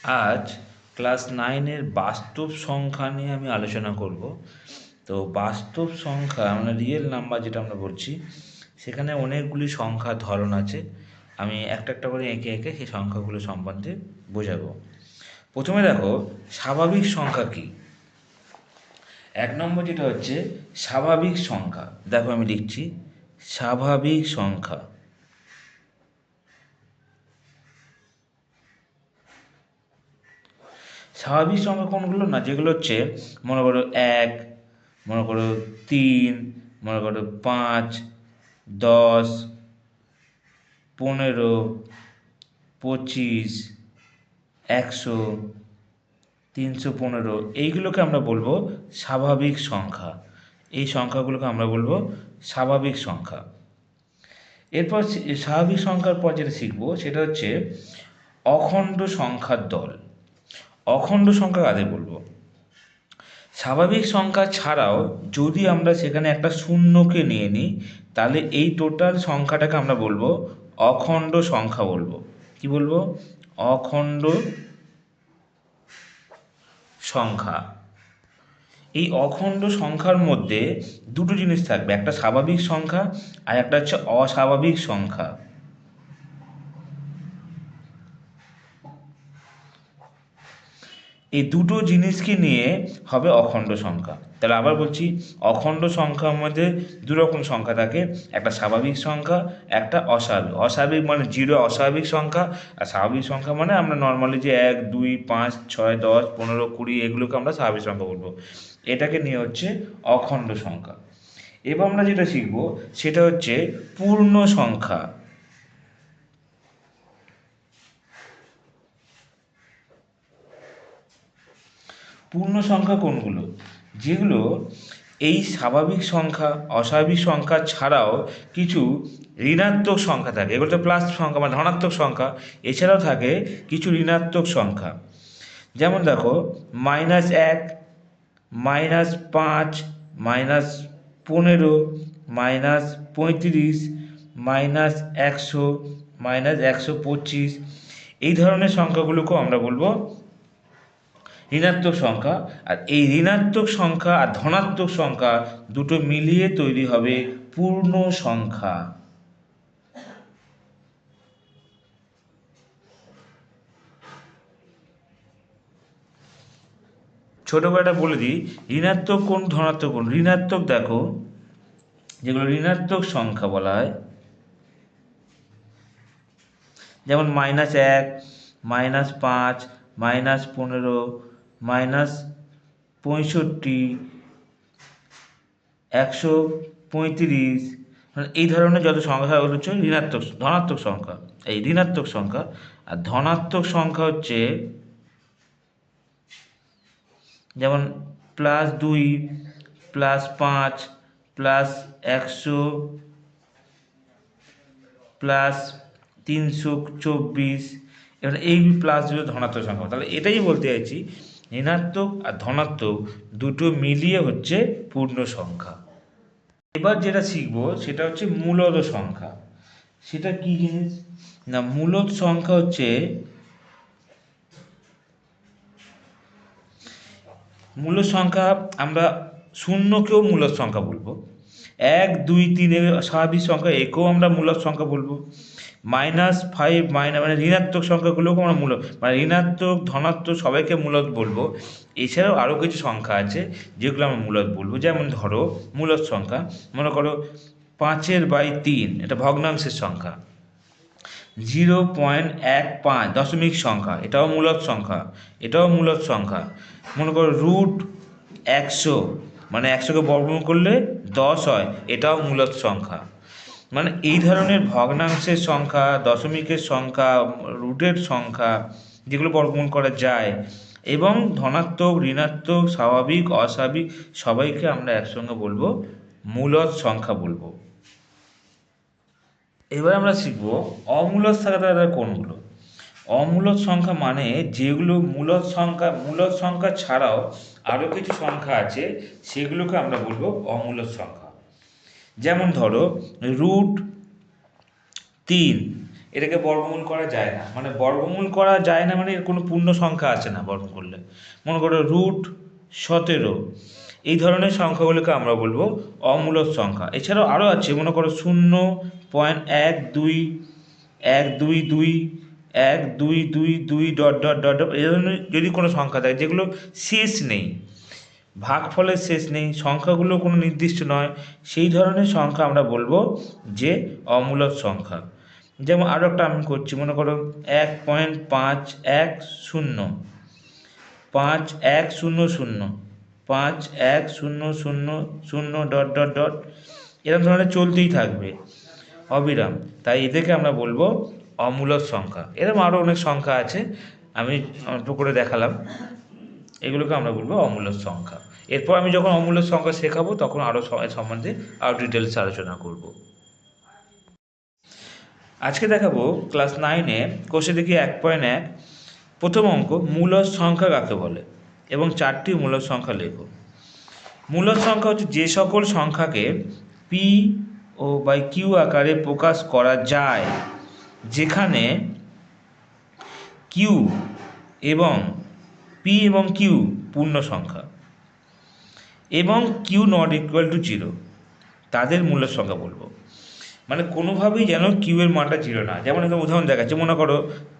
আজ ক্লাস 9-এর বাস্তব সংখ্যা নিয়ে আমি আলোচনা করব। তো বাস্তব সংখ্যা মানে রিয়েল নাম্বার যেটা আমরা বলছি, সেখানে অনেকগুলি সংখ্যার ধরন আছে। আমি একটা একটা করে এঁকে এঁকে সেই সংখ্যাগুলো সম্বন্ধে বোঝাবো। প্রথমে দেখো, স্বাভাবিক সংখ্যা কী। 1 নম্বর যেটা হচ্ছে স্বাভাবিক সংখ্যা। দেখো আমি লিখছি স্বাভাবিক সংখ্যা। স্বাভাবিক সংখ্যা কোনগুলো না, যেগুলো হচ্ছে মনে করো 1, মনে করো 3, মনে করো 5, 10, 15, 25, 100, 315, এইগুলোকে আমরা বলবো স্বাভাবিক সংখ্যা। এই সংখ্যাগুলোকে আমরা বলবো স্বাভাবিক সংখ্যা। এরপর স্বাভাবিক সংখ্যার পর যেটা শিখবো সেটা হচ্ছে অখণ্ড সংখ্যার দল। অখণ্ড সংখ্যা কাদের বলবো? স্বাভাবিক সংখ্যা ছাড়াও যদি আমরা সেখানে একটা শূন্যকে নিয়ে নিই, তাহলে এই টোটাল সংখ্যাটাকে আমরা বলবো অখণ্ড সংখ্যা বলবো। কি বলবো? অখণ্ড সংখ্যা। এই অখণ্ড সংখ্যার মধ্যে দুটো জিনিস থাকবে, একটা স্বাভাবিক সংখ্যা আর একটা হচ্ছে অস্বাভাবিক সংখ্যা। এই দুটো জিনিসকে নিয়ে হবে অখণ্ড সংখ্যা। তাহলে আবার বলছি, অখণ্ড সংখ্যার মধ্যে দুরকম সংখ্যা থাকে, একটা স্বাভাবিক সংখ্যা, একটা অস্বাভাবিক। অস্বাভাবিক মানে 0 অস্বাভাবিক সংখ্যা, আর স্বাভাবিক সংখ্যা মানে আমরা নর্মালি যে 1, 2, 5, 6, 10, 15, 20 এগুলোকে আমরা স্বাভাবিক সংখ্যা বলবো। এটাকে নিয়ে হচ্ছে অখণ্ড সংখ্যা। এবার আমরা যেটা শিখব সেটা হচ্ছে পূর্ণ সংখ্যা। পূর্ণ সংখ্যা কোনগুলো? যেগুলো এই স্বাভাবিক সংখ্যা, অস্বাভাবিক সংখ্যা ছাড়াও কিছু ঋণাত্মক সংখ্যা থাকে, এগুলো তো প্লাস সংখ্যা বা ধনাত্মক সংখ্যা। এছাড়াও থাকে কিছু ঋণাত্মক সংখ্যা। যেমন দেখো, -1, -5, -15, -35, -100, -125, এই ধরনের সংখ্যাগুলোকেও আমরা বলবো ঋণাত্মক সংখ্যা। আর এই ঋণাত্মক সংখ্যা আর ধনাত্মক সংখ্যা দুটো মিলিয়ে তৈরি হবে পূর্ণ সংখ্যা। ছোট করে একটা বলে দিই, ঋণাত্মক কোন ধনাত্মক কোন। ঋণাত্মক দেখো, যেগুলো ঋণাত্মক সংখ্যা বলা হয়, যেমন -1, -5, -15, -65, 135, মানে এই ধরনের যত সংখ্যা ওগুলো হচ্ছে ঋণাত্মক ধনাত্মক সংখ্যা। এই ঋণাত্মক সংখ্যা। আর ধনাত্মক সংখ্যা হচ্ছে যেমন +2, +5, +100, +324, এবার এই প্লাসগুলো ধনাত্মক সংখ্যা। তাহলে এটাই বলতে চাইছি, ঋণাত্মক আর ধনাত্মক দুটো মিলিয়ে হচ্ছে পূর্ণ সংখ্যা। এবার যেটা শিখবো সেটা হচ্ছে মূলদ সংখ্যা। সেটা কি জিনিস না, মূলদ সংখ্যা হচ্ছে, মূলদ সংখ্যা আমরা শূন্যকেও মূলদ সংখ্যা বলবো, 1, 2, 3 স্বাভাবিক সংখ্যা একেও আমরা মূলদ সংখ্যা বলবো, -5 মানে ঋণাত্মক সংখ্যাগুলোকে আমরা মূলদ, মানে ঋণাত্মক ধনাত্মক সবাইকে মূলদ বলবো। এছাড়াও আরও কিছু সংখ্যা আছে যেগুলো আমরা মূলদ বলবো। যেমন ধরো মূলদ সংখ্যা, মনে করো 5/3, এটা ভগ্নাংশের সংখ্যা। 0.15 দশমিক সংখ্যা, এটাও মূলদ সংখ্যা, এটাও মূলদ সংখ্যা। মনে করো √100, মানে 100কে বর্গমূল করলে 10 হয়, এটাও মূলদ সংখ্যা। মানে এই ধরনের ভগ্নাংশের সংখ্যা, দশমিকের সংখ্যা, রুটের সংখ্যা, যেগুলো বর্গমূল করা যায়, এবং ধনাত্মক, ঋণাত্মক, স্বাভাবিক, অস্বাভাবিক সবাইকে আমরা একসঙ্গে বলবো মূলদ সংখ্যা বলবো। এবার আমরা শিখব অমূলদ সংখ্যা কোনগুলো। অমূলদ সংখ্যা মানে যেগুলো মূলদ সংখ্যা ছাড়াও আরও কিছু সংখ্যা আছে, সেগুলোকে আমরা বলবো অমূলদ সংখ্যা। যেমন ধরো √3, এটাকে বর্গমূল করা যায় না, মানে বর্গমূল করা যায় না মানে এর কোনো পূর্ণ সংখ্যা আসে না বর্গ করলে। মনে করো √17, এই ধরনের সংখ্যাগুলোকে আমরা বলবো অমূলদ সংখ্যা। এছাড়াও আরও আছে, মনে করো 0.12 122 1222 ডট ডট ডট ডট, এই ধরনের যদি কোনো সংখ্যা থাকে যেগুলো শেষ নেই, ভাগফলের শেষ নেই, সংখ্যাগুলো কোনো নির্দিষ্ট নয়, সেই ধরনের সংখ্যা আমরা বলবো যে অমূলদ সংখ্যা। যেমন আরও একটা আমি করছি, মনে করো 1.510 5100 510000 ডট ডট ডট, এরকম ধরনের চলতেই থাকবে অবিরাম, তাই এদেরকে আমরা বলবো অমূলদ সংখ্যা। এরকম আরও অনেক সংখ্যা আছে, আমি অল্প করে দেখালাম, এগুলোকে আমরা বলবো অমূলদ সংখ্যা। এরপর আমি যখন অমূলদ সংখ্যা শেখাবো তখন আরও সম্বন্ধে আরও ডিটেলস আলোচনা করব। আজকে দেখাবো ক্লাস 9-এ কোষে দেখি 1.1 প্রথম অঙ্ক, মূলদ সংখ্যা কাকে বলে এবং 4টি মূলদ সংখ্যা লেখো। মূলদ সংখ্যা হচ্ছে যে সকল সংখ্যাকে পি ও বাই কিউ আকারে প্রকাশ করা যায়, যেখানে কিউ এবং পি এবং কিউ পূর্ণ সংখ্যা এবং কিউ নট ইকুয়াল টু 0, তাদের মূলদ সংখ্যা বলবো। মানে কোনোভাবেই যেন কিউ এর মানটা 0 না। যেমন একটা উদাহরণ দেখাচ্ছি, মনে করো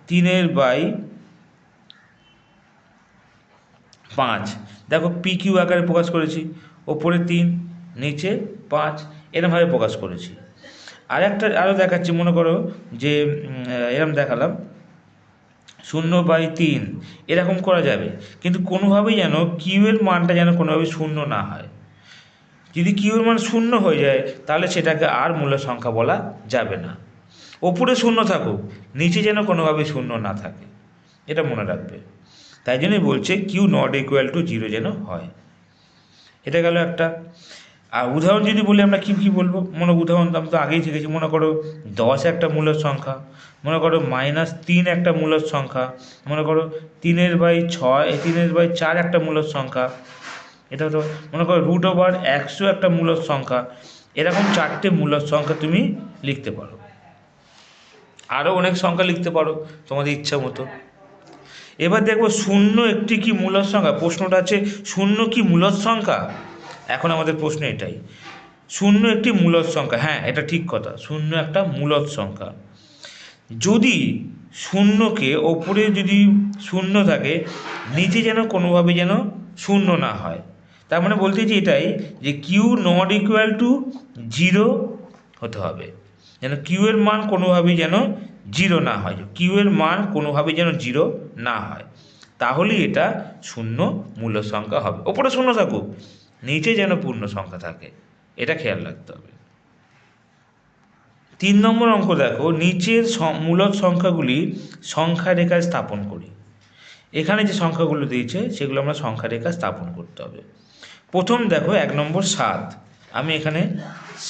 3/5, দেখো পি কিউ আকারে প্রকাশ করেছি, ওপরে 3 নিচে 5 এরমভাবে প্রকাশ করেছি। আরও দেখাচ্ছি, মনে করো যে এরম দেখালাম 0/3, এরকম করা যাবে, কিন্তু কোনোভাবেই যেন কিউ এর মানটা যেন কোনোভাবে 0 না হয়। যদি কিউ এর মান 0 হয়ে যায় তাহলে সেটাকে আর মূলদ সংখ্যা বলা যাবে না। ওপরে 0 থাকুক, নিচে যেন কোনোভাবে 0 না থাকে, এটা মনে রাখবে। তাই জন্যই বলছে কিউ নট ইকুয়াল টু 0 যেন হয়। এটা গেল একটা। আর উদাহরণ যদি বলি আমরা কী বলবো, উদাহরণ আমি তো আগেই শিখেছি। মনে করো 10 একটা মূলদ সংখ্যা, মনে করো -3 একটা মূলদ সংখ্যা, মনে করো 3/4 একটা মূলদ সংখ্যা, এটা তো মনে করো √100 একটা মূলদ সংখ্যা। এরকম 4টে মূলদ সংখ্যা তুমি লিখতে পারো, আরও অনেক সংখ্যা লিখতে পারো তোমাদের ইচ্ছা মতো। এবার দেখবো 0 একটি কি মূলদ সংখ্যা। প্রশ্নটা আছে 0 কি মূলদ সংখ্যা। এখন আমাদের প্রশ্ন এটাই, 0 একটি মূলদ সংখ্যা। হ্যাঁ, এটা ঠিক কথা, 0 একটা মূলদ সংখ্যা। যদি 0কে ওপরে যদি 0 থাকে, নিচে যেন কোনোভাবে যেন 0 না হয়। তার মানে বলতে চাইছি এটাই যে কিউ নট ইকুয়াল টু 0 হতে হবে, যেন কিউ এর মান কোনোভাবেই যেন 0 না হয়, কিউ এর মান কোনোভাবেই যেন 0 না হয়, তাহলেই এটা 0 মূলদ সংখ্যা হবে। ওপরে 0 থাকুক, নিচে যেন পূর্ণ সংখ্যা থাকে, এটা খেয়াল রাখতে হবে। 3 নম্বর অঙ্ক দেখো, নিচের মূলদ সংখ্যাগুলি সংখ্যা রেখায় স্থাপন করি। এখানে যে সংখ্যাগুলো দিয়েছে সেগুলো আমরা সংখ্যা রেখা স্থাপন করতে হবে। প্রথম দেখো 1 নম্বর 7, আমি এখানে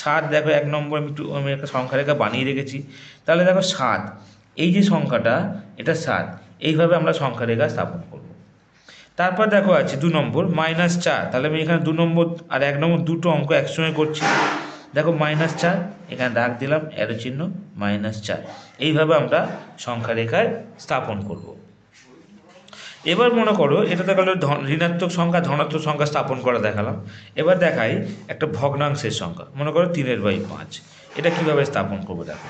7 দেখো 1 নম্বর আমি একটা সংখ্যা রেখা বানিয়ে রেখেছি। তাহলে দেখো 7, এই যে সংখ্যাটা এটা 7, এইভাবে আমরা সংখ্যা রেখা স্থাপন করব। তারপর দেখো আছে 2 নম্বর -4, তাহলে আমি এখানে 2 নম্বর আর 1 নম্বর দুটো অঙ্ক একসঙ্গে করছি। দেখো -4, এখানে দাগ দিলাম অ্যারো চিহ্ন, -4, এইভাবে আমরা সংখ্যা রেখায় স্থাপন করব। এবার মনে করো এটা দেখালো ঋণাত্মক সংখ্যা ধনাত্মক সংখ্যা স্থাপন করা দেখালাম। এবার দেখাই একটা ভগ্নাংশের সংখ্যা, মনে করো 3/5, এটা কিভাবে স্থাপন করবো দেখো।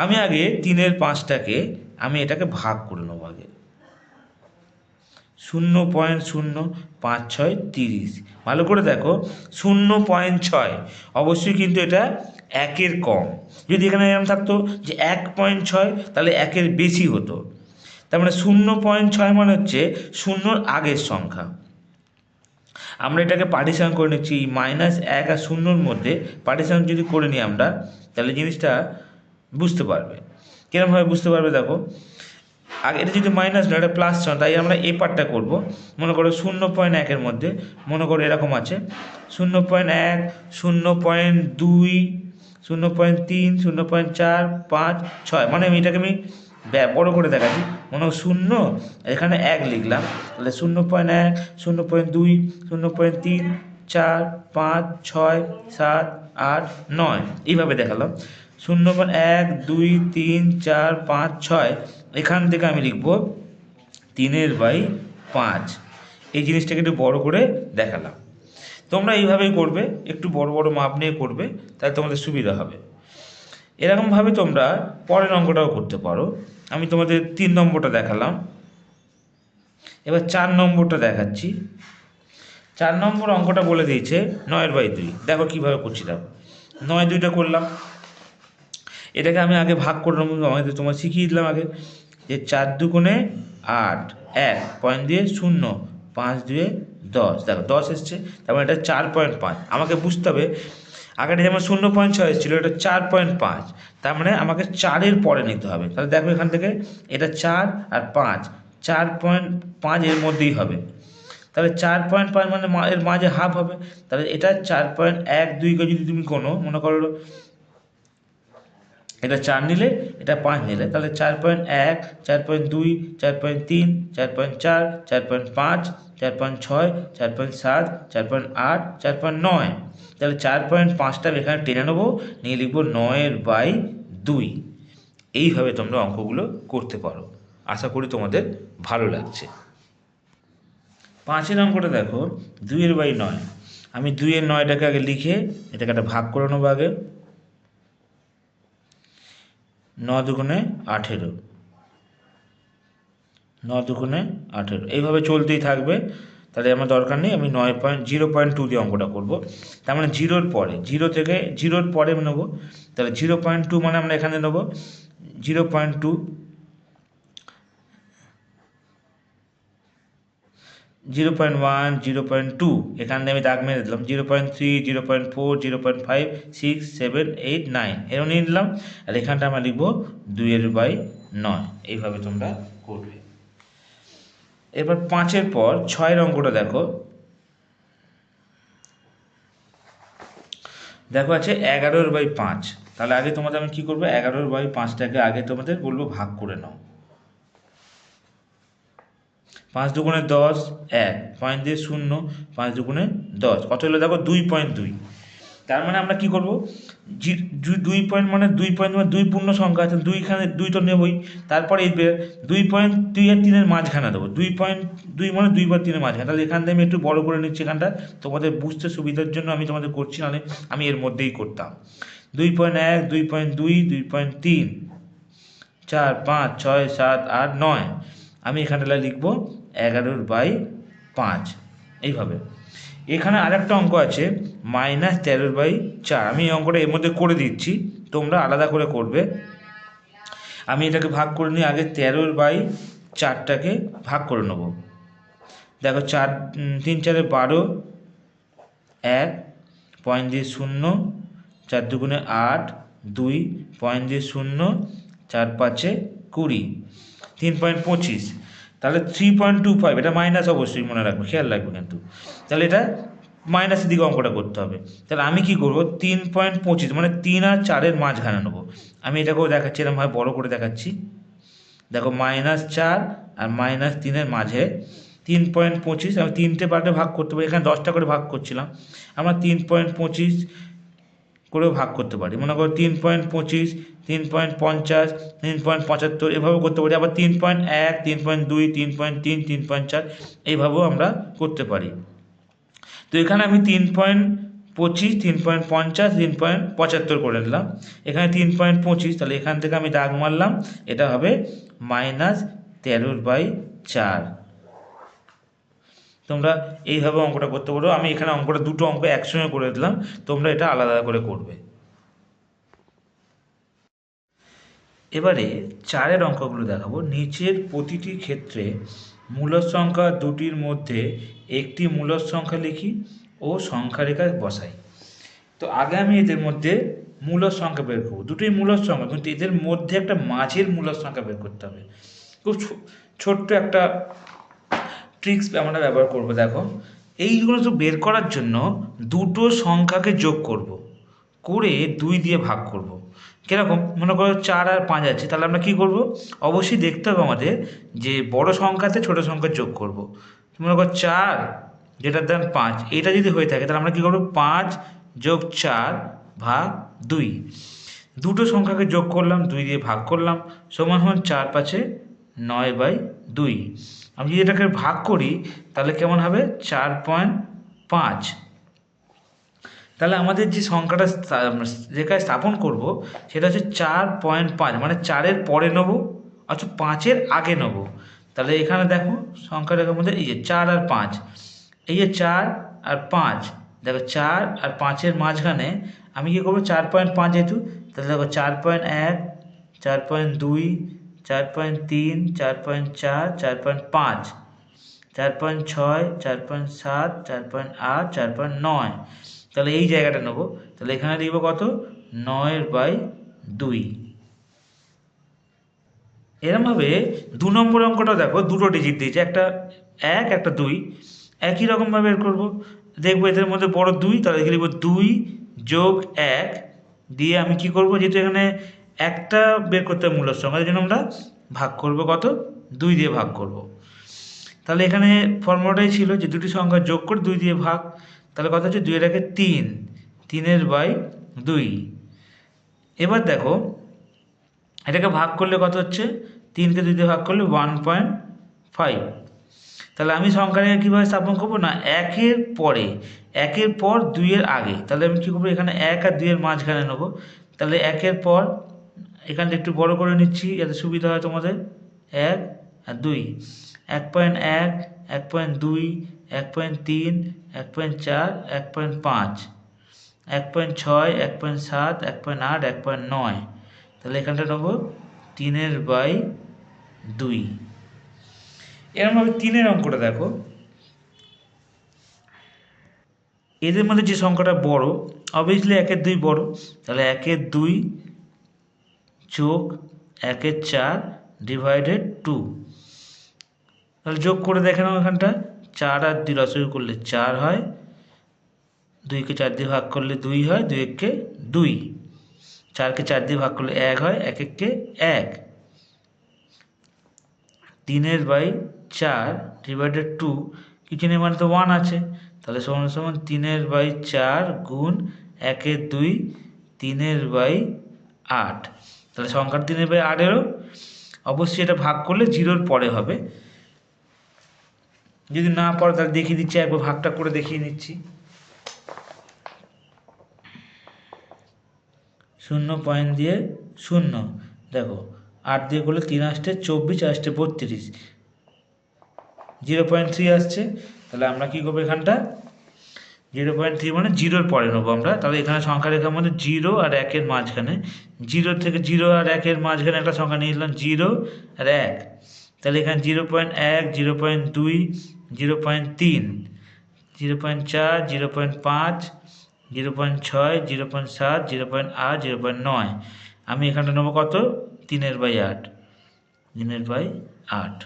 আমি আগে 3/5টাকে আমি এটাকে ভাগ করে নেবো আগে। 0.056 30, ভালো করে দেখো 0.6, অবশ্যই কিন্তু এটা 1-এর কম। যদি এখানে এরকম থাকতো যে 1.6 তাহলে 1-এর বেশি হতো। তার মানে 0.6 মানে হচ্ছে 0-র আগের সংখ্যা। আমরা এটাকে পার্টিশন করে নিচ্ছি, -1 আর 0-র মধ্যে পার্টিশন যদি করে নিই আমরা, তাহলে জিনিসটা বুঝতে পারবে। কীরকমভাবে বুঝতে পারবে দেখো, আগে এটা যদি মাইনাস নয়, এটা প্লাস নয়, তাই আমরা এই পার্টটা করবো। মনে করো 0.1-এর মধ্যে মনে করো এরকম আছে 0.1, 0.2, 0.3, 0.4, 5, 6, মানে এটাকে আমি বড় করে দেখাচ্ছি। মনে হয় 0, এখানে 1 লিখলাম, তাহলে 0.1, 0.2, 0.3, 4, 5, 6, 7, 8, 9, এইভাবে দেখালাম। 0.1 2 3 4 5 6, এখান থেকে আমি লিখব 3/5। এই জিনিসটাকে একটু বড় করে দেখালাম। তোমরা এইভাবেই করবে, একটু বড় বড় মাপ নিয়ে করবে, তাহলে তোমাদের সুবিধা হবে। এরকমভাবে তোমরা পরের অঙ্কটাও করতে পারো। আমি তোমাদের 3 নম্বরটা দেখালাম, এবার 4 নম্বরটা দেখাচ্ছি। 4 নম্বর অঙ্কটা বলে দিয়েছে 9/2। দেখো কীভাবে করছিলাম। 9/2টা করলাম, এটাকে আমি আগে ভাগ করে নেবো, আমাদের তোমার শিখিয়ে দিলাম আগে যে 4 দুগুণে 8, 1 পয়েন্ট দিয়ে 0, 5 দিয়ে 10। দেখো 10 এসছে, তার মানে এটা 4.5। আমাকে বুঝতে হবে আগেটা যেমন 0.6 এসেছিলো, এটা 4.5, তার মানে আমাকে 4-এর পরে নিতে হবে। তাহলে দেখো এখান থেকে এটা 4 আর 5, 4.5 এর মধ্যেই হবে। তাহলে 4.5 মানে এর মাঝে হাফ হবে। তাহলে এটা 4.12কে যদি তুমি কোনো মনে করো এটা 4 নিলে, এটা 5 নিলে, তাহলে 4.1, 4.2, 4.3, 4.4, 4.5, 4.6, 4.7, 4.8, 4.9। তাহলে 4.5টা এখানে টেনে নেবো, নিয়ে লিখবো 9/2। এইভাবে তোমরা অঙ্কগুলো করতে পারো। আশা করি তোমাদের ভালো লাগছে। 5 অঙ্কটা দেখো 2/9। আমি 2/9টাকে আগে লিখে এটাকে একটা ভাগ করে নেবো আগে। 9 দুগুণে 18, 9 দুগুণে 18, এইভাবে চলতেই থাকবে। তাহলে আমার দরকার নেই, আমি 0.2 দিয়ে অঙ্কটা করবো। তার মানে 0-র পরে, 0-র পরে আমি নেবো। তাহলে 0.2 মানে আমরা এখানে নেবো 0.2, 0.1, 0.2, এখানে আমি দাগ মেরে দিলাম 0.3, 0.4, 0.5, 6, 7, 8, 9 এরকম নিয়ে নিলাম। আর এখানটা আমরা লিখবো 2/9। এইভাবে তোমরা করবে। এবার 5-এর পর 6-এর অঙ্কটা দেখো। দেখো আছে 11/5। তাহলে আগে তোমাদের আমি কী করবো, 11/5টাকে আগে তোমাদের বলবো ভাগ করে নাও। 5 দুগুণে 10, 1 পয়েন্ট দিয়ে 0, 5 দুগুণে 10, কত হলো দেখো 2.2। তার মানে আমরা কি করব, 2 পয়েন্ট মানে 2 পূর্ণ সংখ্যা আছে, 2 এখানে 2 তো নেবই। তারপরে এই 2.2 আর 3-এর মাঝখানে দেবো, 2.2 মানে 2/3-এর মাঝখানে। তাহলে এখান থেকে আমি একটু বড় করে নিচ্ছি, এখানটা তোমাদের বুঝতে সুবিধার জন্য আমি তোমাদের করছি, নাহলে আমি এর মধ্যেই করতাম। 2.1, 2.2, 2.3, 4, 5, 6, 7, 8, 9। আমি এখানটা লিখবো 11/5 এইভাবে। এখানে আরেকটা অঙ্ক আছে -13/4। আমি এই অঙ্কটা এর মধ্যে করে দিচ্ছি, তোমরা আলাদা করে করবে। আমি এটাকে ভাগ করে নিই আগে, 13/4টাকে ভাগ করে নেব। দেখো 4 3 4 12, 1 পয়েন্ট দিয়ে 0, 4 দুগুণে 8, 2 পয়েন্ট দিয়ে 0, 4 5 20, 3.25। তাহলে 3.25, এটা মাইনাস অবশ্যই মনে রাখবে, খেয়াল রাখবে কিন্তু। তাহলে এটা মাইনাসের দিকে অঙ্কটা করতে হবে। তাহলে আমি কি করব, 3.25 মানে 3 আর 4-এর মাঝখানে নেবো। আমি এটাকেও দেখাচ্ছি, এরকমভাবে বড় করে দেখাচ্ছি। দেখো -4 আর -3-এর মাঝে 3.25। আমি 3টে পার্টে ভাগ করতে পারি, এখানে 10টা করে ভাগ করছিলাম, আমরা 3.25 করেও ভাগ করতে পারি। মনে করো 3.25, 3.50, 3.75 এভাবেও করতে পারি। আবার 3.1, 3.2, 3.3, 3.4 এইভাবেও আমরা করতে পারি। তো এখানে আমি 3.25, 3.50, 3.75 করে নিলাম। এখানে 3.25, তাহলে এখান থেকে আমি দাগ মারলাম, এটা হবে -13/4। তোমরা এইভাবে অঙ্কটা করতে পারো। আমি এখানে অঙ্কটা দুটো অঙ্ক একসঙ্গে করে দিলাম, তোমরা এটা আলাদা করে করবে। এবারে 4-এর অঙ্কগুলো দেখাবো। নিচের প্রতিটি ক্ষেত্রে মূলদ সংখ্যা দুটির মধ্যে একটি মূলদ সংখ্যা লিখি ও সংখ্যা রেখা বসাই। তো আগে আমি এদের মধ্যে মূলদ সংখ্যা বের করবো, দুটোই মূলদ সংখ্যা, কিন্তু এদের মধ্যে একটা মাঝের মূলদ সংখ্যা বের করতে হবে। খুব ছোট্ট একটা ট্রিক্স আমরা ব্যবহার করব। দেখো এইগুলো তো বের করার জন্য দুটো সংখ্যাকে যোগ করব, করে 2 দিয়ে ভাগ করব। কীরকম, মনে করো 4 আর 5 আছে, তাহলে আমরা কী করব, অবশ্যই দেখতে হবে আমাদের যে বড় সংখ্যাতে ছোট সংখ্যা যোগ করব। মনে করো 4 যেটার দাম 5, এটা যদি হয়ে থাকে তাহলে আমরা কী করব, 5 + 4 / 2। দুটো সংখ্যাকে যোগ করলাম, 2 দিয়ে ভাগ করলাম, সমান সমান 4 5 9/2। আমি যদি এটাকে ভাগ করি তাহলে কেমন হবে? 4.5। তাহলে আমাদের যে সংখ্যাটা যেখানে স্থাপন করব সেটা হচ্ছে 4.5, মানে 4-এর পরে নেব অথবা 5-এর আগে নেব। তাহলে এখানে দেখো সংখ্যা রেখার মধ্যে এই যে 4 আর 5, এই যে 4 আর 5, দেখো 4 আর 5-এর মাঝখানে আমি কী করবো? 4.5 যেহেতু, তাহলে দেখো 4.1, 4.2, 4.3, 4.4, 4.5, 4.6, 4.7, 4.8, 4.9। তাহলে এই জায়গাটা নেব। তাহলে এখানে লিখব কত? 9/2। এরমভাবে 2 নম্বর অঙ্কটা দেখো দুটো ডিজিট দিয়েছে, একটা 1 একটা 2। একই রকমভাবে বের করবো। দেখবো এদের মধ্যে বড় 2, তাহলে এখানে লিখব 2 যোগ 1 দিয়ে আমি কি করব? যেহেতু এখানে একটা বের করতে হবে মূলের সংখ্যা, এই জন্য আমরা ভাগ করব কত? 2 দিয়ে ভাগ করব। তাহলে এখানে ফর্মুলাটাই ছিল যে দুটি সংখ্যা যোগ করে 2 দিয়ে ভাগ। তাহলে কথা হচ্ছে 2 এর একে 3, 3/2। এবার দেখো এটাকে ভাগ করলে কত হচ্ছে? 3কে 2 দিয়ে ভাগ করলে 1.5। তাহলে আমি সংখ্যাটাকে কীভাবে স্থাপন করবো? না, 1-এর পরে, 1-এর পর 2-এর আগে। তাহলে আমি কী করবো? এখানে 1 আর 2-এর মাঝখানে নেবো। তাহলে 1-এর পর এখানটা একটু বড় করে নিচ্ছি যাতে সুবিধা হয় তোমাদের। 1 আর 2, 1.1, 1.2, 1.3, 1.4, 1.5, 1.6, 1.7, 1.8, 1.9। তাহলে এখানটা নেবো 3/2। এরমভাবে 3-এর অঙ্কটা দেখো, এদের মধ্যে যে সংখ্যাটা বড়, অবভিয়াসলি 1-এর 2 বড়। তাহলে 1-এর 2 যোগ 1-এর 4 ডিভাইডেড 2। তাহলে যোগ করে দেখে নাও, এখানটা 4 আর 2 লসাগু করলে 4 হয়, 2কে 4 দিয়ে ভাগ করলে 2 হয়, 2 একে 2, 4কে 4 দিয়ে ভাগ করলে 1 হয়, 1 একে 1। 3/4 ডিভাইডেড 2, কিছু নেই মানে তো 1 আছে। তাহলে সমান সমান 3/4 গুণ 1-এর 2, 3/8। তাহলে সংখ্যার 3/8-এরও অবশ্যই এটা ভাগ করলে 0-র পরে হবে। যদি না পড়ে তাহলে দেখিয়ে দিচ্ছি, একবার ভাগটা করে দেখিয়ে নিচ্ছি। 0 পয়েন্ট দিয়ে 0, দেখো 8 দিয়ে করলে 3 আসছে 24, আসছে 32, 0.3 আসছে। তাহলে আমরা কী করবো? এখানটা 0.3 মানে 0-র পরে নেবো আমরা। তাহলে এখানে সংখ্যা রেখার মধ্যে 0 আর 1-এর মাঝখানে, 0 থেকে 0 আর 1-এর মাঝখানে একটা সংখ্যা নিয়ে নিলাম 0 আর 1। তাহলে এখানে 0.1, 0.2, 0.3, 0.4, 0.5, 0.6, 0.7, 0.8, 0.9। আমি এখানটা নেবো কত? 3/8, 3/8।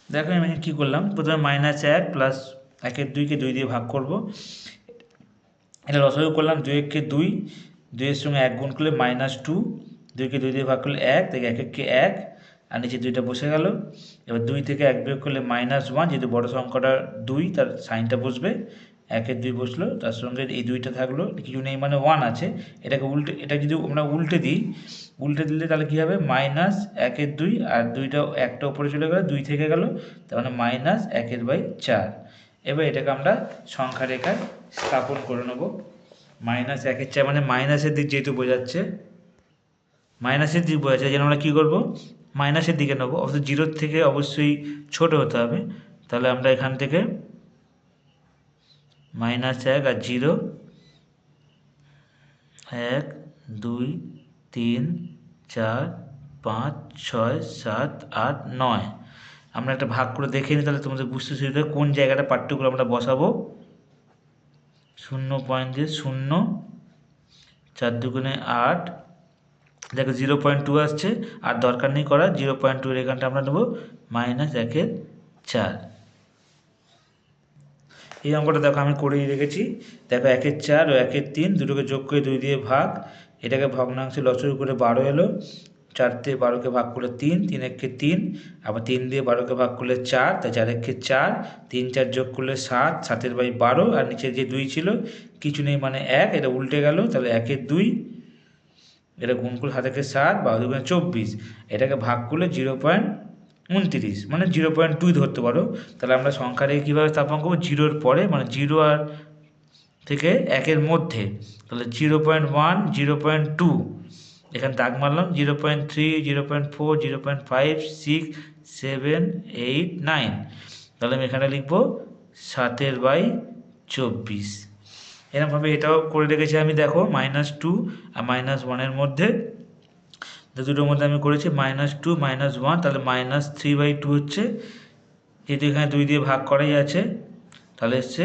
দেখো আমি কী করলাম? প্রথমে -1 প্লাস 1-এর 2কে 2 দিয়ে ভাগ করব। এটা লসাগু করলাম, 2-1-কে 2, 2-এর সঙ্গে 1 গুণ করলে -2, 2কে 2 দিয়ে ভাগ করলে 1, থেকে 1-1-কে 1, আর নিচে 2টা বসে গেল। এবার 2 থেকে 1 বিয়োগ করলে -1, যেহেতু বড় সংখ্যাটা 2 তার সাইনটা বসবে, 1-এর 2 বসলো, তার সঙ্গে এই 2টা থাকলো, কিছু নেই মানে 1 আছে। এটাকে উল্টে, এটা যদি আমরা উল্টে দিই, উল্টে দিলে তাহলে কী হবে? -1-এর 2 আর 2টা, একটা উপরে চলে গেল, 2 থেকে গেল, তার মানে -1/4। এবার এটাকে আমরা সংখ্যা রেখায় স্থাপন করে নেব। -1/4 মানে মাইনাসের দিক যেহেতু বোঝাচ্ছে, মাইনাসের দিক বোঝাচ্ছে, যেন আমরা কী করবো? মাইনাসের দিকে নেবো, অবশ্যই 0-র থেকে অবশ্যই ছোট হতে হবে। তাহলে আমরা এখান থেকে -1 আর 0, 1, 2, 3, 4, 5, 6, 7, 8, 9। আমরা একটা ভাগ করে দেখে নিই, তাহলে তোমাদের বুঝতে সুবিধা হবে কোন জায়গাটা পার্টিকুলার আমরা বসাবো। 0 পয়েন্ট দিয়ে 0, 4 দুগুণে 8, দেখো 0.2 আসছে, আর দরকার নেই করা। 0.2-এর এখানটা আমরা নেবো -1/4। এই অঙ্কটা দেখো আমি করেই রেখেছি। দেখো 1/4 ও 1/3 দুটোকে যোগ করে 2 দিয়ে ভাগ, এটাকে ভগ্নাংশে লসাগু করে 12 এলো, 4 দিয়ে 12কে ভাগ করলে 3, 3 একে 3, আবার 3 দিয়ে 12কে ভাগ করলে 4, তাই 4 একে 4, 3 4 যোগ করলে 7, 7 বাই 12, আর নিচে যে 2 ছিল কিছু নেই মানে 1, এটা উল্টে গেল, তাহলে 1 এর 2, এটা গুণ করলে 7 একে 7, 12 2 24, এটাকে ভাগ করলে 0.29 মানে 0.2 ধরতে পারো। তাহলে আমরা সংখ্যাটাকে কীভাবে স্থাপন করবো, 0-র পরে মানে 0 আর থেকে 1-এর মধ্যে, তাহলে 0.1, 0.2, এখানে দাগ মারলাম, 0.3, 0.4, 0.5, 6, 7, 8, 9, তাহলে আমি এখানে লিখবো 7/24। এরকমভাবে এটাও করে রেখেছি আমি, দেখো -2 আর -1-এর মধ্যে, দুটোর মধ্যে আমি করেছি -2 -1, তাহলে -3/2 হচ্ছে, যেহেতু এখানে 2 দিয়ে ভাগ করাই আছে, তাহলে এসছে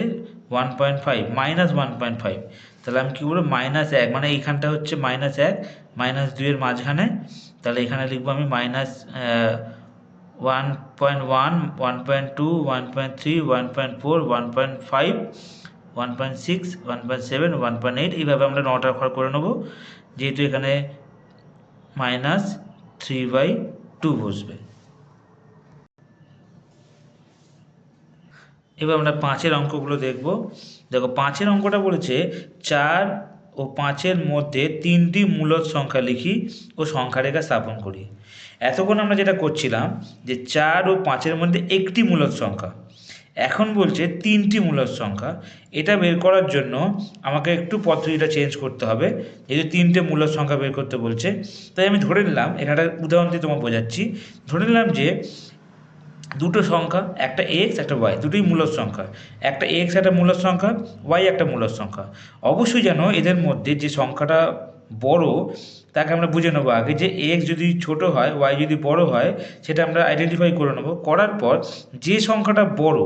1.5 -1.5, তাহলে আমি কী বলবো -1 মানে এইখানটা হচ্ছে -1 -2-এর মাঝখানে, তাহলে এখানে লিখবো আমি -1.1, 1.2, 1.3, 1.4, 1.5, 1.6, 1.7, 1.8, এইভাবে আমরা 9টা ঘর করে নেবো, যেহেতু এখানে -3/2 বসবে। এবার আমরা 5-এর অঙ্কগুলো দেখব। দেখো 5-এর অঙ্কটা বলেছে 4 ও 5-এর মধ্যে 3টি মূলদ সংখ্যা লিখি ও সংখ্যা রেখা স্থাপন করি। এতক্ষণ আমরা যেটা করছিলাম যে 4 ও 5-এর মধ্যে একটি মূলদ সংখ্যা, এখন বলছে 3টি মূলদ সংখ্যা। এটা বের করার জন্য আমাকে একটু পদ্ধতিটা চেঞ্জ করতে হবে, যেহেতু 3টে মূলদ সংখ্যা বের করতে বলছে। তাই আমি ধরে নিলাম, এখানে উদাহরণ দিয়ে তোমাকে বোঝাচ্ছি, ধরে নিলাম যে দুটো সংখ্যা, একটা এক্স একটা ওয়াই, দুটোই মূলদ সংখ্যা, একটা এক্স একটা মূলদ সংখ্যা, ওয়াই একটা মূলদ সংখ্যা। অবশ্যই যেন এদের মধ্যে যে সংখ্যাটা বড় তাকে আমরা বুঝে নেবো আগে, যে এক্স যদি ছোট হয় ওয়াই যদি বড় হয়, সেটা আমরা আইডেন্টিফাই করে নেবো। করার পর যে সংখ্যাটা বড়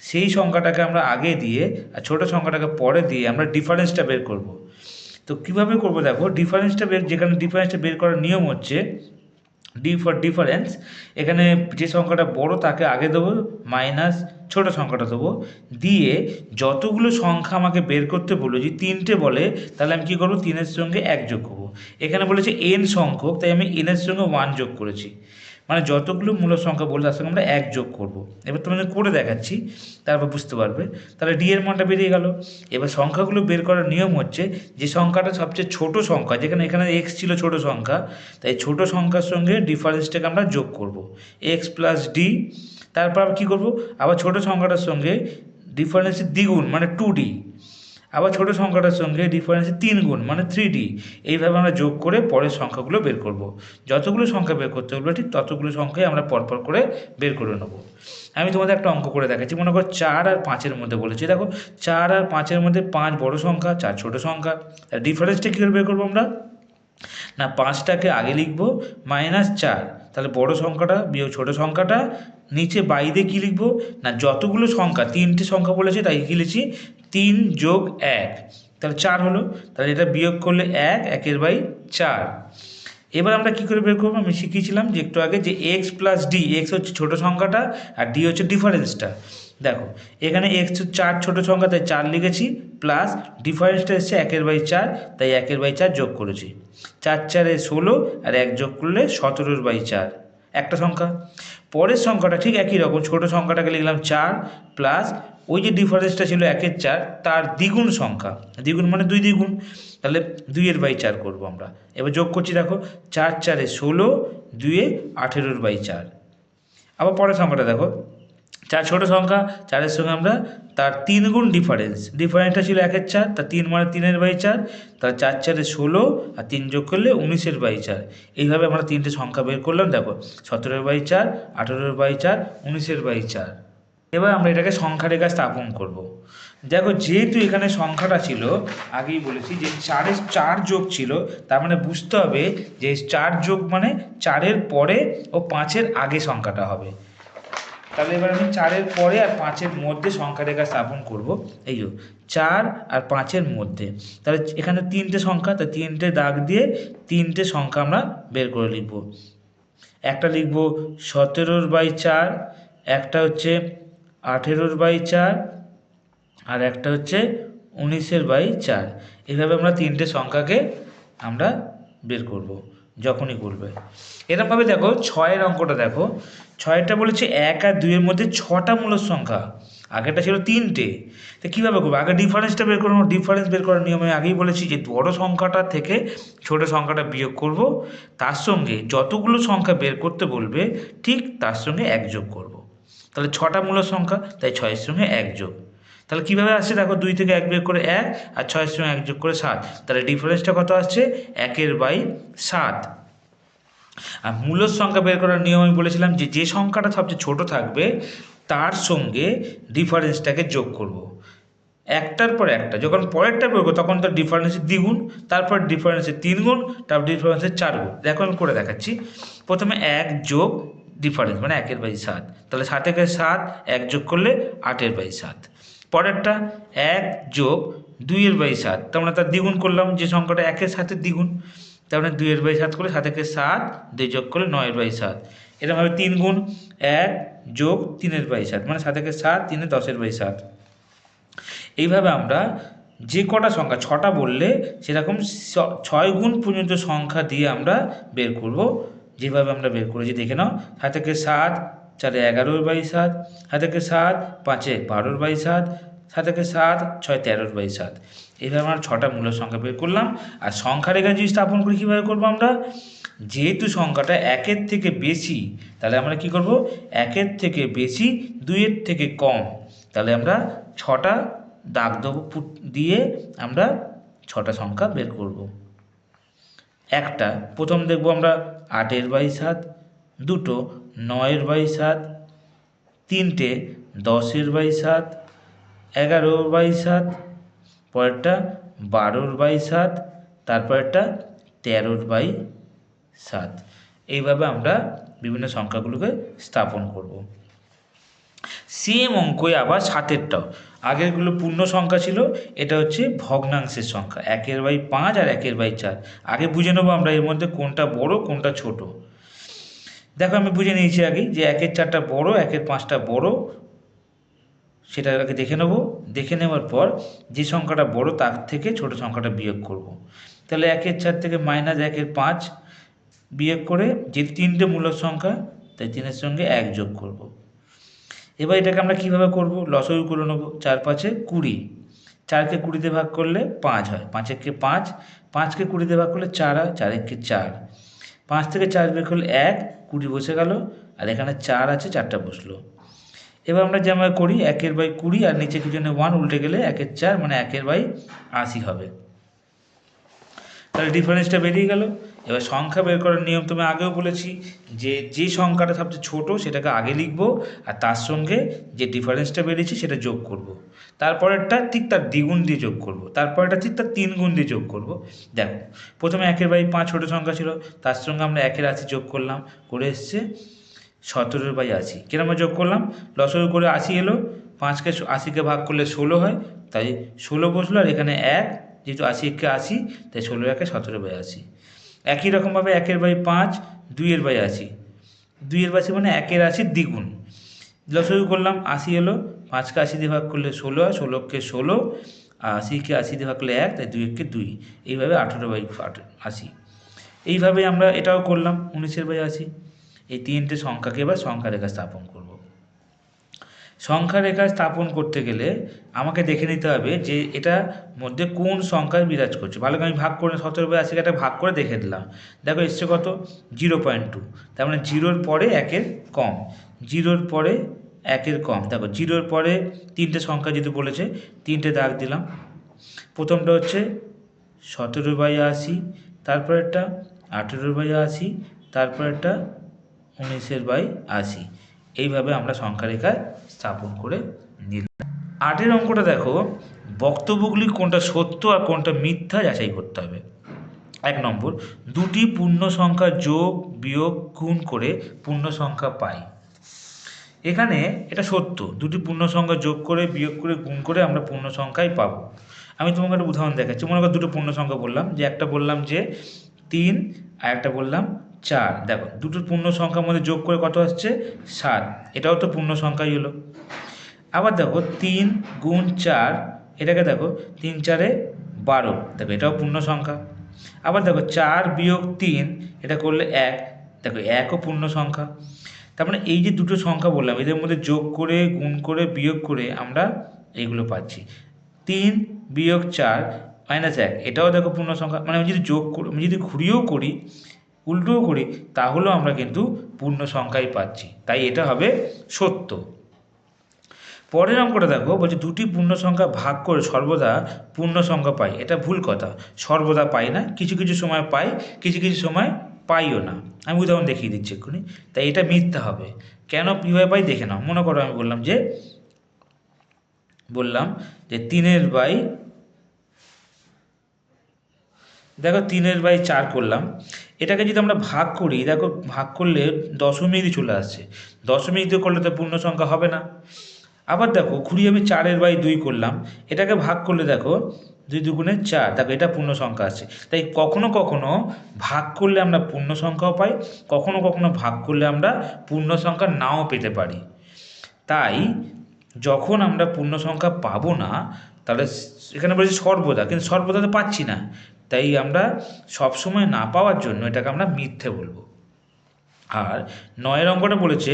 সেই সংখ্যাটাকে আমরা আগে দিয়ে আর ছোটো সংখ্যাটাকে পরে দিয়ে আমরা ডিফারেন্সটা বের করব। তো কীভাবে করবো দেখো, ডিফারেন্সটা যেখানে ডিফারেন্সটা বের করার নিয়ম হচ্ছে ডি ফর ডিফারেন্স, এখানে যে সংখ্যাটা বড় তাকে আগে দেবো, মাইনাস ছোটো সংখ্যাটা দেবো, দিয়ে যতগুলো সংখ্যা আমাকে বের করতে বললো, যদি 3টে বলে তাহলে আমি কী করবো, 3-এর সঙ্গে 1 যোগ করবো। এখানে বলেছে n সংখ্যক, তাই আমি n-এর সঙ্গে 1 যোগ করেছি, মানে যতগুলো মূল সংখ্যা বললে তার সঙ্গে আমরা 1 যোগ করবো। এবার তোমাদের করে দেখাচ্ছি, তারপর বুঝতে পারবে। তাহলে ডি এর মানটা বেরিয়ে গেল। এবার সংখ্যাগুলো বের করার নিয়ম হচ্ছে, যে সংখ্যাটা সবচেয়ে ছোট সংখ্যা, যেখানে এখানে এক্স ছিল ছোট সংখ্যা, তাই ছোট সংখ্যার সঙ্গে ডিফারেন্সটাকে আমরা যোগ করব, এক্স প্লাস ডি। তারপর আবার কী করবো, আবার ছোট সংখ্যাটার সঙ্গে ডিফারেন্সের দ্বিগুণ মানে 2d, আবার ছোটো সংখ্যাটার সঙ্গে ডিফারেন্সের 3 গুণ মানে 3d। এইভাবে আমরা যোগ করে পরের সংখ্যাগুলো বের করব। যতগুলো সংখ্যা বের করতে হলো ঠিক ততগুলো সংখ্যাই আমরা পরপর করে বের করে নেব। আমি তোমাদের একটা অঙ্ক করে দেখাচ্ছি। মনে করো 4 আর 5-এর মধ্যে বলেছি, দেখো 4 আর 5-এর মধ্যে 5 বড় সংখ্যা, 4 ছোটো সংখ্যা। ডিফারেন্সটা কী করে বের করবো আমরা, না 5টাকে আগে লিখব -4, তাহলে বড় সংখ্যাটা বিয়োগ ছোটো সংখ্যাটা, নিচে বাইরে কী লিখব, না যতগুলো সংখ্যা, 3টে সংখ্যা বলেছে তাই কী লিখছি 3 যোগ 1, তাহলে 4 হলো। তাহলে এটা বিয়োগ করলে 1/4। এবার আমরা কী করে বের করবো, আমি শিখিয়েছিলাম যে একটু আগে, যে এক্স প্লাস ডি, এক্স হচ্ছে ছোটো সংখ্যাটা আর ডি হচ্ছে ডিফারেন্সটা। দেখো এখানে এক্স 4 ছোটো সংখ্যা তাই 4 লিখেছি, প্লাস ডিফারেন্সটা এসছে 1/4, তাই 1/4 যোগ করেছি। 4 4 16 আর 1 যোগ করলে 17/4, একটা সংখ্যা। পরের সংখ্যাটা ঠিক একই রকম, ছোটো সংখ্যাটাকে লিখলাম 4 প্লাস ওই যে ডিফারেন্সটা ছিল 1/4 তার দ্বিগুণ সংখ্যা, দ্বিগুণ মানে 2 দ্বিগুণ, তাহলে 2/4 করবো আমরা। এবার যোগ করছি, দেখো 4 4 16, 2 18/4। আবার পরের সংখ্যাটা দেখো, 4 ছোটো সংখ্যা, 4-এর সঙ্গে আমরা তার 3 গুণ ডিফারেন্সটা ছিল 1/4, তার 3 মানে 3/4, তার 4 4 16 আর 3 যোগ করলে 19/4। এইভাবে আমরা 3টে সংখ্যা বের করলাম, দেখো 17/4, 18/4, 19/4। এবার আমরা এটাকে সংখ্যা রেখা স্থাপন করব। দেখো যেহেতু এখানে সংখ্যাটা ছিল, আগেই বলেছি যে 4-এর 4 যোগ ছিল, তার মানে বুঝতে হবে যে 4 যোগ মানে 4-এর পরে ও 5-এর আগে সংখ্যাটা হবে। তাহলে এবার আমি 4-এর পরে আর 5-এর মধ্যে সংখ্যা রেখা স্থাপন করব। এই যে 4 আর 5-এর মধ্যে, তাহলে এখানে 3টে সংখ্যা, তাই 3টে দাগ দিয়ে 3টে সংখ্যা আমরা বের করে লিখব। একটা লিখব 17/4, একটা হচ্ছে 18/4, আর একটা হচ্ছে 19/4। এইভাবে আমরা 3টে সংখ্যাকে আমরা বের করব। যখনই করবে। এরকমভাবে দেখো 6-এর অঙ্কটা দেখো, 6-টা বলেছে 1 আর 2-এর মধ্যে 6টা মূলদ সংখ্যা, আগেরটা ছিল 3টে। তো কীভাবে করবো? আগে ডিফারেন্সটা বের করবো। ডিফারেন্স বের করার নিয়ম আমি আগেই বলেছি যে বড় সংখ্যাটা থেকে ছোট সংখ্যাটা বিয়োগ করব, তার সঙ্গে যতগুলো সংখ্যা বের করতে বলবে ঠিক তার সঙ্গে 1 যোগ করব। তাহলে 6টা মূলদ সংখ্যা, তাই 6-এর সঙ্গে 1 যোগ। তাহলে কীভাবে আসছে দেখো, 2 থেকে 1 বিয়োগ করে 1, আর 6-এর সঙ্গে 1 যোগ করে 7। তাহলে ডিফারেন্সটা কত আসছে? 1/7। আর মূলদ সংখ্যা বের করার নিয়ম আমি বলেছিলাম যে যে সংখ্যাটা সবচেয়ে ছোট থাকবে তার সঙ্গে ডিফারেন্সটাকে যোগ করব। একটার পর একটা, যখন পরেরটা বেরোবো তখন তার ডিফারেন্সের দ্বিগুণ, তারপর ডিফারেন্সের 3 গুণ, তারপর ডিফারেন্সের 4 গুণ। দেখো আমি করে দেখাচ্ছি। প্রথমে 1 যোগ ডিফারেন্স মানে 1/7, তাহলে 7 1 যোগ করলে 8/7। পরেরটা 1 যোগ 2/7, তার মানে তার দ্বিগুণ করলাম, যে সংখ্যাটা 1-এর সাথে দ্বিগুণ, তার মানে 2/7 করে 7 2 যোগ করলে 9/7। এরকমভাবে 3 গুণ 1 যোগ 3/7 মানে 7 3 10/7। এইভাবে আমরা যে কটা সংখ্যা 6টা বললে সেরকম 6 গুণ পর্যন্ত সংখ্যা দিয়ে আমরা বের করব। যেভাবে আমরা বের করেছি দেখে নাও। 7 4 11/7, 7 5 12/7, 7 6 13/7। এইভাবে আমরা 6টা মূল সংখ্যা বের করলাম। আর সংখ্যা রেখা যদি স্থাপন করি কীভাবে করবো আমরা? যেহেতু সংখ্যাটা 1-এর থেকে বেশি, তাহলে আমরা কি করব? 1-এর থেকে বেশি, 2-এর থেকে কম, তাহলে আমরা 6টা দাগ দেবো দিয়ে আমরা 6টা সংখ্যা বের করব। একটা প্রথম দেখব আমরা 8/7, দুটো 9/7, তিনটে 10/7, 11/7, পরেরটা 12/7, তারপরেরটা 13/7। এইভাবে আমরা বিভিন্ন সংখ্যাগুলোকে স্থাপন করব। সেম অঙ্কই আবার 7-এরটাও। আগেরগুলো পূর্ণ সংখ্যা ছিল, এটা হচ্ছে ভগ্নাংশের সংখ্যা, 1/5 আর 1/4। আগে বুঝে নেবো আমরা এর মধ্যে কোনটা বড় কোনটা ছোট। দেখো আমি বুঝে নিয়েছি আগেই যে 1/4টা বড়, 1/5টা বড়, সেটা আগে দেখে নেব। দেখে নেওয়ার পর যে সংখ্যাটা বড় তার থেকে ছোট সংখ্যাটা বিয়োগ করব। তাহলে 1/4 থেকে -1/5 বিয়োগ করে, যে 3টে মূলদ সংখ্যা তাই 3-এর সঙ্গে 1 যোগ করব। এবার এটাকে আমরা কীভাবে করব? লসাগু করে নেব। 4 5 20, 4কে 20 ভাগ করলে 5 হয়, 5 1 5, 5কে 20 ভাগ করলে 4 হয়, 4 1 4, 5 থেকে 4 বের করলে 1, 20 বসে গেল, আর এখানে 4 আছে, 4টা বসলো। এবার আমরা যেমন করি 1/20 আর নিচে কিছু 1 উল্টে গেলে 1/4 মানে 1/80 হবে। তাহলে ডিফারেন্সটা বেরিয়ে গেল। এবার সংখ্যা বের করার নিয়ম তুমি আগেও বলেছি যে যে সংখ্যাটা সবচেয়ে ছোট সেটাকে আগে লিখব, আর তার সঙ্গে যে ডিফারেন্সটা বেরিয়েছে সেটা যোগ করব। তারপরেরটা ঠিক তার দ্বিগুণ দিয়ে যোগ করব, তারপরেরটা ঠিক তার 3 গুণ দিয়ে যোগ করব। দেখো প্রথমে 1/5 ছোট সংখ্যা ছিল, তার সঙ্গে আমরা 1/80 যোগ করলাম, করে এসছে 17/80। কিরকম যোগ করলাম? লসাগু করে 80 এলো, 5কে 80কে ভাগ করলে 16 হয়, তাই 16 বসলো, আর এখানে 1, যেহেতু 80 1 80, তাই 16 1 17/80। একই রকমভাবে 1/5 2/80, 2/80 মানে 1/80 দ্বিগুণ। লসাগু করলাম 80 এলো, 5কে 80 দিয়ে ভাগ করলে 16 হয়, 16কে 16, 80কে 80 দিয়ে ভাগ করলে 1, তাই 2 1 2, এইভাবে 18/80। এইভাবে আমরা এটাও করলাম 19/80। এই 3টে সংখ্যাকে এবার সংখ্যা রেখা স্থাপন করব। সংখ্যা রেখা স্থাপন করতে গেলে আমাকে দেখে নিতে হবে যে এটা মধ্যে কোন সংখ্যায় বিরাজ করছে। ভালো করে আমি ভাগ করে 17/80কে একটা ভাগ করে দেখে দিলাম। দেখো এসছে কত? 0.2, তার মানে 0-র পরে 1-এর কম, 0-র পরে 1-এর কম। দেখো 0-র পরে 3টে সংখ্যা যেহেতু বলেছে 3টে দাগ দিলাম। প্রথমটা হচ্ছে 17/80, তারপরেরটা 18/80, তারপরেরটা 19/80। এইভাবে আমরা সংখ্যা রেখায় স্থাপন করে নিলাম। 8-এর অঙ্কটা দেখো, বক্তব্যগুলি কোনটা সত্য আর কোনটা মিথ্যা যাচাই করতে হবে। 1 নম্বর, দুটি পূর্ণ সংখ্যা যোগ বিয়োগ গুণ করে পূর্ণ সংখ্যা পাই। এখানে এটা সত্য, দুটি পূর্ণ সংখ্যা যোগ করে বিয়োগ করে গুণ করে আমরা পূর্ণ সংখ্যাই পাবো। আমি তোমাকে একটা উদাহরণ দেখাচ্ছি। মনে করো দুটো পূর্ণ সংখ্যা বললাম, যে একটা বললাম যে 3 আর একটা বললাম 4। দেখো দুটো পূর্ণ সংখ্যার মধ্যে যোগ করে কত আসছে? 7। এটাও তো পূর্ণ সংখ্যাই হলো। আবার দেখো 3 গুণ 4, এটাকে দেখো 3 4 12, দেখো এটাও পূর্ণ সংখ্যা। আবার দেখো 4 বিয়োগ 3 এটা করলে 1, দেখো 1ও পূর্ণ সংখ্যা। তার মানে এই যে দুটো সংখ্যা বললাম এদের মধ্যে যোগ করে গুণ করে বিয়োগ করে আমরা এইগুলো পাচ্ছি। 3 বিয়োগ 4 -1, এটাও দেখো পূর্ণ সংখ্যা। মানে আমি যদি যোগ করি, আমি যদি ঘুরিয়েও করি উল্টোও করি তাহলেও আমরা কিন্তু পূর্ণ সংখ্যাই পাচ্ছি, তাই এটা হবে সত্য। পরের অঙ্কটা দেখো, বলছে দুটি পূর্ণ সংখ্যা ভাগ করে সর্বদা পূর্ণ সংখ্যা পাই। এটা ভুল কথা, সর্বদা পাই না, কিছু কিছু সময় পাই, কিছু কিছু সময় পাইও না। আমি উদাহরণ দেখিয়ে দিচ্ছি এক্ষুনি। তাই এটা মিথ্যা হবে। কেন কীভাবে পাই দেখে নাও। মনে করো আমি বললাম যে 3/, দেখো 3/4 করলাম। এটাকে যদি আমরা ভাগ করি, দেখো ভাগ করলে দশমিক চলে আসছে, দশমিক দিয়ে করলে তো পূর্ণ সংখ্যা হবে না। আবার দেখো ঘুরিয়ে আমি 4/2 করলাম, এটাকে ভাগ করলে দেখো 2 দুগুণে 4, দেখো এটা পূর্ণ সংখ্যা আসছে। তাই কখনো কখনো ভাগ করলে আমরা পূর্ণ সংখ্যাও পাই, কখনো কখনো ভাগ করলে আমরা পূর্ণ সংখ্যা নাও পেতে পারি। তাই যখন আমরা পূর্ণ সংখ্যা পাবো না, তাহলে এখানে বলছি সর্বদা, কিন্তু সর্বদা তো পাচ্ছি না, তাই আমরা সবসময় না পাওয়ার জন্য এটাকে আমরা মিথ্যে বলবো। আর 9 অঙ্কটা বলেছে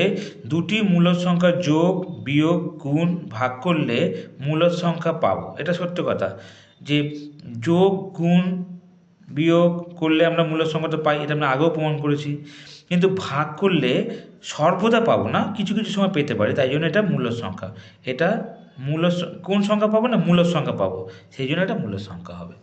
দুটি মূলদ সংখ্যা যোগ বিয়োগ গুণ ভাগ করলে মূলদ সংখ্যা পাবো। এটা সত্য কথা যে যোগ গুণ বিয়োগ করলে আমরা মূলদ সংখ্যাটা পাই, এটা আমরা আগেও প্রমাণ করেছি। কিন্তু ভাগ করলে সর্বদা পাবো না, কিছু কিছু সময় পেতে পারি, তাই জন্য এটা মূলদ সংখ্যা। এটা কোন সংখ্যা পাবো না, মূলদ সংখ্যা পাবো, সেই জন্য এটা মূলদ সংখ্যা হবে।